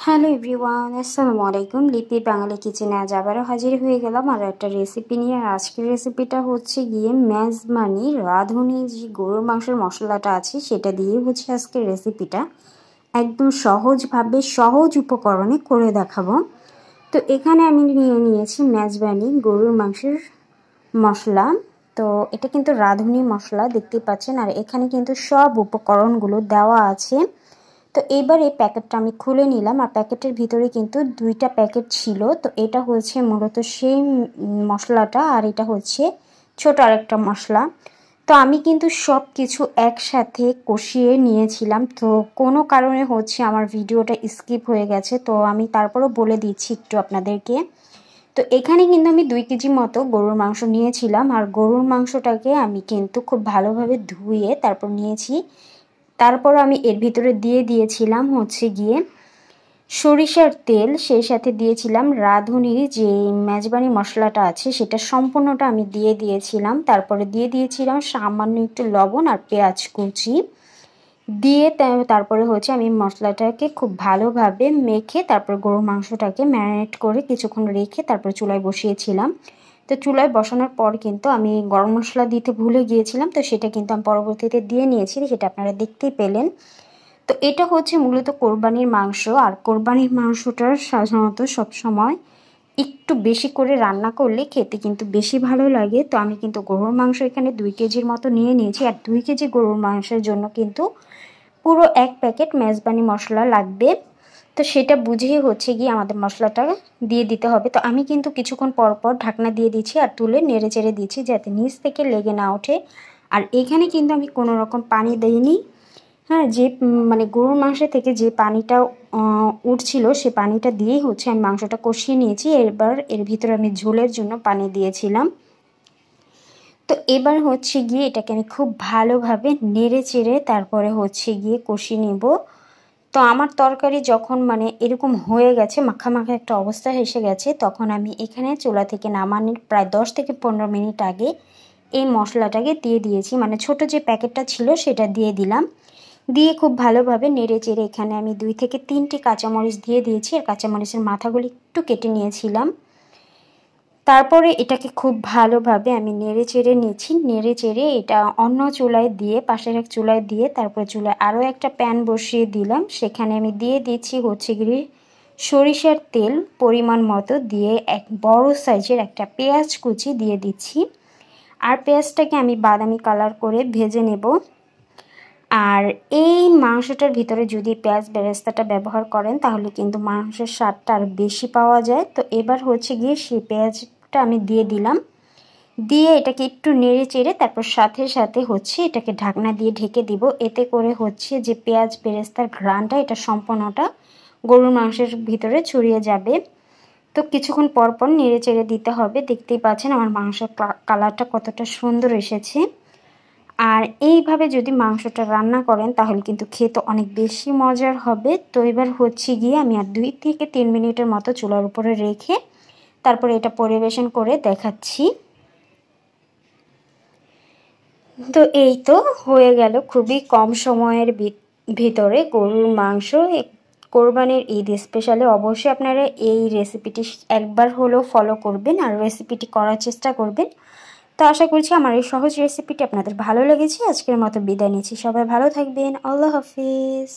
Hello everyone, আসসালামু আলাইকুম। লিপি বাঙালি কিচেনে আজ আবারও হাজির হয়ে গেলাম আর একটা রেসিপি নিয়ে। আর আজকের রেসিপিটা হচ্ছে গিয়ে মেজবানি রাঁধুনি যে গরুর মাংসের মশলাটা আছে সেটা দিয়ে হচ্ছে আজকের রেসিপিটা একদম সহজভাবে সহজ উপকরণে করে দেখাবো। তো এখানে আমি নিয়েছি মেজবানি গরুর মাংসের মশলা। তো এটা কিন্তু রাঁধুনি মশলা দেখতেই পাচ্ছেন, আর এখানে কিন্তু সব উপকরণগুলো দেওয়া আছে। তো এবার এই প্যাকেটটা আমি খুলে নিলাম, আর প্যাকেটের ভিতরে কিন্তু দুইটা প্যাকেট ছিল। তো এটা হচ্ছে মূলত সেই মশলাটা, আর এটা হচ্ছে ছোট আরেকটা মশলা। তো আমি কিন্তু সব কিছু একসাথে কষিয়ে নিয়েছিলাম। তো কোনো কারণে হচ্ছে আমার ভিডিওটা স্কিপ হয়ে গেছে, তো আমি তারপরও বলে দিচ্ছি একটু আপনাদেরকে। তো এখানে কিন্তু আমি 2 কেজি মতো গরুর মাংস নিয়েছিলাম, আর গরুর মাংসটাকে আমি কিন্তু খুব ভালোভাবে ধুয়ে তারপর নিয়েছি। তারপর আমি এর ভিতরে দিয়ে দিয়েছিলাম হচ্ছে গিয়ে সরিষার তেল, সেই সাথে দিয়েছিলাম রাঁধুনির যে মেজবানি মশলাটা আছে সেটা সম্পূর্ণটা আমি দিয়ে দিয়েছিলাম। তারপরে দিয়ে দিয়েছিলাম সামান্য একটু লবণ আর পেঁয়াজ কুচি দিয়ে তারপরে হচ্ছে আমি মশলাটাকে খুব ভালোভাবে মেখে তারপর গরুর মাংসটাকে ম্যারিনেট করে কিছুক্ষণ রেখে তারপর চুলায় বসিয়েছিলাম। তো চুলায় বসানোর পর কিন্তু আমি গরম মশলা দিতে ভুলে গিয়েছিলাম, তো সেটা কিন্তু আমি পরবর্তীতে দিয়ে নিয়েছি, সেটা আপনারা দেখতেই পেলেন। তো এটা হচ্ছে মূলত কোরবানির মাংস, আর কোরবানির মাংসটার সাধারণত সবসময় একটু বেশি করে রান্না করলে খেতে কিন্তু বেশি ভালো লাগে। তো আমি কিন্তু গরুর মাংস এখানে 2 কেজির মতো নিয়ে নিয়েছি, আর 2 কেজি গরুর মাংসের জন্য কিন্তু পুরো 1 প্যাকেট মেজবানি মশলা লাগবে। তো সেটা বুঝেই হচ্ছে গিয়ে আমাদের মশলাটা দিয়ে দিতে হবে। তো আমি কিন্তু কিছুক্ষণ পর পর ঢাকনা দিয়ে দিচ্ছি আর তুলে নেড়ে চেড়ে দিচ্ছি যাতে নিচ থেকে লেগে না ওঠে। আর এখানে কিন্তু আমি কোনো রকম পানি দিইনি। হ্যাঁ, যে মানে গরুর মাংস থেকে যে পানিটা উঠছিল সে পানিটা দিয়েই হচ্ছে আমি মাংসটা কষিয়ে নিয়েছি। এবার এর ভিতরে আমি ঝোলের জন্য পানি দিয়েছিলাম। তো এবার হচ্ছে গিয়ে এটাকে আমি খুব ভালোভাবে নেড়ে চেড়ে তারপরে হচ্ছে গিয়ে কষিয়ে নেব। তো আমার তরকারি যখন মানে এরকম হয়ে গেছে, মাখা মাখা একটা অবস্থা এসে গেছে, তখন আমি এখানে চুলা থেকে নামানোর প্রায় 10 থেকে 15 মিনিট আগে এই মশলাটাকে দিয়ে দিয়েছি, মানে ছোট যে প্যাকেটটা ছিল সেটা দিয়ে দিলাম। দিয়ে খুব ভালোভাবে নেড়ে চেড়ে এখানে আমি 2 থেকে 3টি কাঁচামরিচ দিয়ে দিয়েছি, আর কাঁচামরিচের মাথাগুলি একটু কেটে নিয়েছিলাম। তারপরে এটাকে খুব ভালোভাবে আমি নেড়ে চেড়ে নিয়েছি। নেড়ে চেড়ে এটা অন্য চুলায় দিয়ে পাশের এক চুলায় দিয়ে তারপরে চুলায় আরও একটা প্যান বসিয়ে দিলাম। সেখানে আমি দিয়ে দিচ্ছি হচ্ছে গিয়ে সরিষার তেল পরিমাণ মতো, দিয়ে এক বড় সাইজের একটা পেঁয়াজ কুচি দিয়ে দিচ্ছি। আর পেঁয়াজটাকে আমি বাদামি কালার করে ভেজে নেব। আর এই মাংসটার ভিতরে যদি পেঁয়াজ বেরেস্তাটা ব্যবহার করেন তাহলে কিন্তু মাংসের স্বাদটা আরও বেশি পাওয়া যায়। তো এবার হচ্ছে গিয়ে সেই পেঁয়াজটা আমি দিয়ে দিলাম, দিয়ে এটাকে একটু নেড়ে চেড়ে তারপর সাথে সাথে হচ্ছে এটাকে ঢাকনা দিয়ে ঢেকে দিব। এতে করে হচ্ছে যে পেঁয়াজ বেরেস্তার ঘ্রাণটা এটা সম্পূর্ণটা গরুর মাংসের ভিতরে ছড়িয়ে যাবে। তো কিছুক্ষণ পর পর নেড়ে চেড়ে দিতে হবে। দেখতেই পাচ্ছেন আমার মাংসের কালারটা কতটা সুন্দর এসেছে। আর এইভাবে যদি মাংসটা রান্না করেন তাহলে কিন্তু খেতে অনেক বেশি মজার হবে। তো এবার হচ্ছে গিয়ে আমি আর 2 থেকে 3 মিনিটের মতো চুলার উপরে রেখে তারপরে এটা পরিবেশন করে দেখাচ্ছি। তো এই তো হয়ে গেল খুবই কম সময়ের ভিতরে গরুর মাংস। কোরবানির ঈদ স্পেশালে অবশ্যই আপনারা এই রেসিপিটি একবার হলেও ফলো করবেন আর রেসিপিটি করার চেষ্টা করবেন। তো আশা করছি আমার এই সহজ রেসিপিটি আপনাদের ভালো লেগেছে। আজকের মতো বিদায় নিচ্ছি, সবাই ভালো থাকবেন, আল্লাহ হাফিজ।